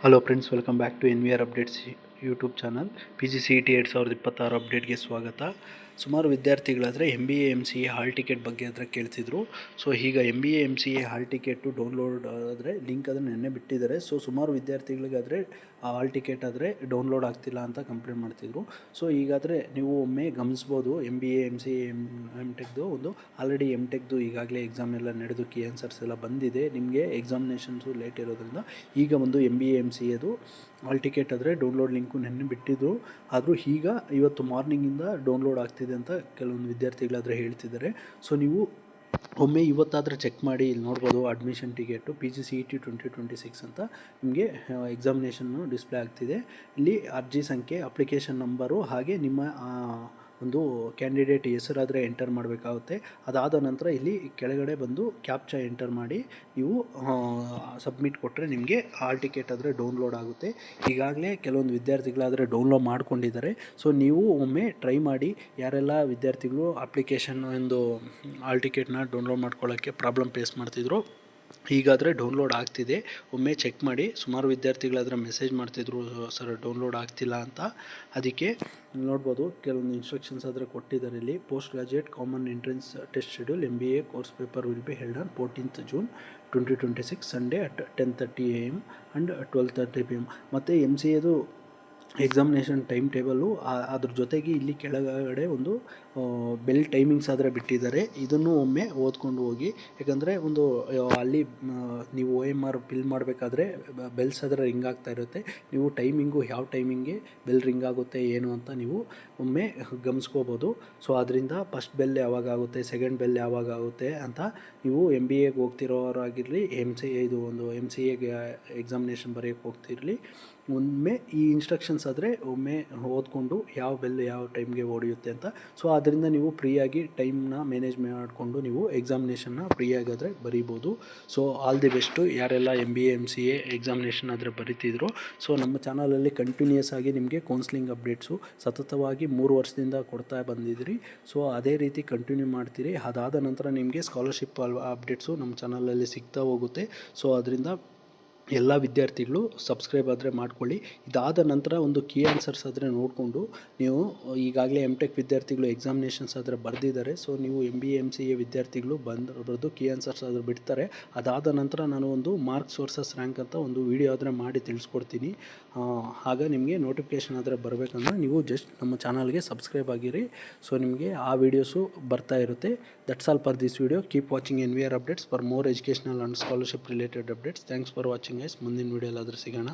Hello friends, welcome back to NVR updates YouTube channel. PGCET 2026 ಅಪ್ಡೇಟ್ಗೆ ಸ್ವಾಗತ. ಸುಮಾರು ವಿದ್ಯಾರ್ಥಿಗಳಾದರೆ MBA MCA ಹಾಲ್ ಟಿಕೆಟ್ ಬಗ್ಗೆ ಆದರೆ ಕೇಳ್ತಿದ್ರು. ಸೊ ಈಗ MBA MCA hall ticket download ಆದರೆ ಲಿಂಕ್ ಅದನ್ನು ನೆನ್ನೆ ಬಿಟ್ಟಿದ್ದಾರೆ. ಸೊ ಸುಮಾರು ವಿದ್ಯಾರ್ಥಿಗಳಿಗಾದರೆ ಆ ಹಾಲ್ ಟಿಕೆಟ್ ಆದರೆ ಡೌನ್ಲೋಡ್ ಆಗ್ತಿಲ್ಲ ಅಂತ ಕಂಪ್ಲೇಂಟ್ ಮಾಡ್ತಿದ್ರು. ಸೊ ಈಗಾದರೆ ನೀವು ಒಮ್ಮೆ ಗಮನಿಸ್ಬೋದು, MBA MCA MTechದು ಒಂದು ಆಲ್ರೆಡಿ MTechದು ಈಗಾಗಲೇ ಎಕ್ಸಾಮ್ ಎಲ್ಲ ನಡೆದು ಕೀ ಆನ್ಸರ್ಸ್ ಎಲ್ಲ ಬಂದಿದೆ. ನಿಮಗೆ ಎಕ್ಸಾಮಿನೇಷನ್ಸು ಲೇಟ್ ಇರೋದ್ರಿಂದ ಈಗ ಒಂದು MBA MCAದು ಹಾಲ್ ಟಿಕೆಟ್ ಆದರೆ ಡೌನ್ಲೋಡ್ ಲಿಂಕು ನೆನ್ನೆ ಬಿಟ್ಟಿದ್ರು. ಆದರೂ ಈಗ ಇವತ್ತು ಮಾರ್ನಿಂಗಿಂದ ಡೌನ್ಲೋಡ್ ಆಗ್ತಿದೆ ಅಂತ ಕೆಲವೊಂದು ವಿದ್ಯಾರ್ಥಿಗಳಾದರೆ ಹೇಳ್ತಿದ್ದಾರೆ. ಸೊ ನೀವು ಒಮ್ಮೆ ಇವತ್ತಾದರೆ ಚೆಕ್ ಮಾಡಿ. ಇಲ್ಲಿ ನೋಡ್ಬೋದು ಅಡ್ಮಿಷನ್ ಟಿಕೆಟು PGCET 2026 ಅಂತ ನಿಮಗೆ ಎಕ್ಸಾಮಿನೇಷನ್ನು ಡಿಸ್ಪ್ಲೇ ಆಗ್ತಿದೆ. ಇಲ್ಲಿ ಅರ್ಜಿ ಸಂಖ್ಯೆ, ಅಪ್ಲಿಕೇಶನ್ ನಂಬರು, ಹಾಗೆ ನಿಮ್ಮ ಒಂದು ಕ್ಯಾಂಡಿಡೇಟ್ ಹೆಸರಾದರೆ ಎಂಟರ್ ಮಾಡಬೇಕಾಗುತ್ತೆ. ಅದಾದ ನಂತರ ಇಲ್ಲಿ ಕೆಳಗಡೆ ಬಂದು ಕ್ಯಾಪ್ಚಾ ಎಂಟರ್ ಮಾಡಿ ನೀವು ಸಬ್ಮಿಟ್ ಕೊಟ್ಟರೆ ನಿಮಗೆ ಹಾಲ್ ಟಿಕೆಟ್ ಆದರೆ ಡೌನ್ಲೋಡ್ ಆಗುತ್ತೆ. ಈಗಾಗಲೇ ಕೆಲವೊಂದು ವಿದ್ಯಾರ್ಥಿಗಳಾದರೆ ಡೌನ್ಲೋಡ್ ಮಾಡ್ಕೊಂಡಿದ್ದಾರೆ. ಸೊ ನೀವು ಒಮ್ಮೆ ಟ್ರೈ ಮಾಡಿ. ಯಾರೆಲ್ಲ ವಿದ್ಯಾರ್ಥಿಗಳು ಅಪ್ಲಿಕೇಶನ್ ಒಂದು ಹಾಲ್ ಟಿಕೆಟ್ನ ಡೌನ್ಲೋಡ್ ಮಾಡ್ಕೊಳ್ಳೋಕ್ಕೆ ಪ್ರಾಬ್ಲಮ್ ಫೇಸ್ ಮಾಡ್ತಿದ್ರು, ಈಗಾದರೆ ಡೌನ್ಲೋಡ್ ಆಗ್ತಿದೆ. ಒಮ್ಮೆ ಚೆಕ್ ಮಾಡಿ. ಸುಮಾರು ವಿದ್ಯಾರ್ಥಿಗಳಾದರೆ ಮೆಸೇಜ್ ಮಾಡ್ತಿದ್ರು, ಸರ್ ಡೌನ್ಲೋಡ್ ಆಗ್ತಿಲ್ಲ ಅಂತ. ಅದಕ್ಕೆ ನೋಡ್ಬೋದು ಕೆಲವೊಂದು ಇನ್ಸ್ಟ್ರಕ್ಷನ್ಸ್ ಆದರೆ ಕೊಟ್ಟಿದ್ದಾರೆ ಇಲ್ಲಿ. Post graduate common entrance test schedule MBA course paper will be held on 14th June 2026 Sunday at 10:30 AM and 12:30 PM. ಮತ್ತು MCAದು ಎಕ್ಸಾಮಿನೇಷನ್ ಟೈಮ್ ಟೇಬಲು ಅದ್ರ ಜೊತೆಗೆ ಇಲ್ಲಿ ಕೆಳಗಡೆ ಒಂದು ಬೆಲ್ ಟೈಮಿಂಗ್ಸ್ ಆದರೆ ಬಿಟ್ಟಿದ್ದಾರೆ. ಇದನ್ನು ಒಮ್ಮೆ ಓದ್ಕೊಂಡು ಹೋಗಿ. ಯಾಕಂದರೆ ಒಂದು ಅಲ್ಲಿ ನೀವು OMR ಫಿಲ್ ಮಾಡಬೇಕಾದ್ರೆ ಬೆಲ್ಸ್ ಆದರೆ ರಿಂಗ್ ಆಗ್ತಾ ಇರುತ್ತೆ. ನೀವು ಟೈಮಿಂಗು ಯಾವ ಟೈಮಿಂಗ್ಗೆ ಬೆಲ್ ರಿಂಗ್ ಆಗುತ್ತೆ ಏನು ಅಂತ ನೀವು ಒಮ್ಮೆ ಗಮನಿಸ್ಕೋಬೋದು. ಸೊ ಅದರಿಂದ ಫಸ್ಟ್ ಬೆಲ್ ಯಾವಾಗ ಆಗುತ್ತೆ, ಸೆಕೆಂಡ್ ಬೆಲ್ ಯಾವಾಗ ಆಗುತ್ತೆ ಅಂತ ನೀವು MBAಗೆ ಹೋಗ್ತಿರೋರಾಗಿರಲಿ, MCAಗೆ ಎಕ್ಸಾಮಿನೇಷನ್ ಬರೆಯೋಕ್ಕೆ ಹೋಗ್ತಿರಲಿ, ಒಮ್ಮೆ ಈ ಇನ್ಸ್ಟ್ರಕ್ಷನ್ಸ್ ಆದರೆ ಒಮ್ಮೆ ಓದ್ಕೊಂಡು ಯಾವ ಬೆಲ್ ಯಾವ ಟೈಮ್ಗೆ ಹೊಡೆಯುತ್ತೆ ಅಂತ. ಸೊ ಅದರಿಂದ ನೀವು ಫ್ರೀಯಾಗಿ ಟೈಮ್ನ ಮ್ಯಾನೇಜ್ ಮಾಡಿಕೊಂಡು ನೀವು ಎಕ್ಸಾಮಿನೇಷನ್ನ ಫ್ರೀಯಾಗಾದರೆ ಬರೀಬೋದು. ಸೊ ಆಲ್ ದಿ ಬೆಸ್ಟು ಯಾರೆಲ್ಲ MBA MCA ಎಕ್ಸಾಮಿನೇಷನ್ ಆದರೆ ಬರೀತಿದ್ರು. ಸೊ ನಮ್ಮ ಚಾನಲಲ್ಲಿ ಕಂಟಿನ್ಯೂಯಸ್ ಆಗಿ ನಿಮಗೆ ಕೌನ್ಸ್ಲಿಂಗ್ ಅಪ್ಡೇಟ್ಸು ಸತತವಾಗಿ 3 ವರ್ಷದಿಂದ ಕೊಡ್ತಾ ಬಂದಿದ್ರಿ. ಸೊ ಅದೇ ರೀತಿ ಕಂಟಿನ್ಯೂ ಮಾಡ್ತೀರಿ. ಅದಾದ ನಂತರ ನಿಮಗೆ ಸ್ಕಾಲರ್ಶಿಪ್ ಅಪ್ಡೇಟ್ಸು ನಮ್ಮ ಚಾನಲಲ್ಲಿ ಸಿಗ್ತಾ ಹೋಗುತ್ತೆ. ಸೊ ಅದರಿಂದ ಎಲ್ಲ ವಿದ್ಯಾರ್ಥಿಗಳು ಸಬ್ಸ್ಕ್ರೈಬ್ ಆದರೆ ಮಾಡ್ಕೊಳ್ಳಿ. ಇದಾದ ನಂತರ ಒಂದು ಕೀ ಆನ್ಸರ್ಸ್ ಆದರೆ ನೋಡಿಕೊಂಡು ನೀವು ಈಗಾಗಲೇ MTech ವಿದ್ಯಾರ್ಥಿಗಳು ಎಕ್ಸಾಮಿನೇಷನ್ಸ್ ಆದರೆ ಬರೆದಿದ್ದಾರೆ. ಸೊ ನೀವು MBA MCA ವಿದ್ಯಾರ್ಥಿಗಳು ಬರೆದು ಕೀ ಆನ್ಸರ್ಸ್ ಆದರೆ ಬಿಡ್ತಾರೆ. ಅದಾದ ನಂತರ ನಾನು ಒಂದು ಮಾರ್ಕ್ಸ್ ವರ್ಸಸ್ ರ್ಯಾಂಕ್ ಅಂತ ಒಂದು ವಿಡಿಯೋ ಆದರೆ ಮಾಡಿ ತಿಳಿಸ್ಕೊಡ್ತೀನಿ. ಆಗ ನಿಮಗೆ ನೋಟಿಫಿಕೇಷನ್ ಆದರೆ ಬರಬೇಕಂದ್ರೆ ನೀವು ಜಸ್ಟ್ ನಮ್ಮ ಚಾನಲ್ಗೆ ಸಬ್ಸ್ಕ್ರೈಬ್ ಆಗಿರಿ. ಸೊ ನಿಮಗೆ ಆ ವಿಡಿಯೋಸು ಬರ್ತಾ ಇರುತ್ತೆ. That's all for this video. Keep watching NVR updates for more educational and scholarship related updates. Thanks for watching guys. ಮುಂದಿನ ವಿಡಿಯೋಲಾದರೆ ಸಿಗೋಣ.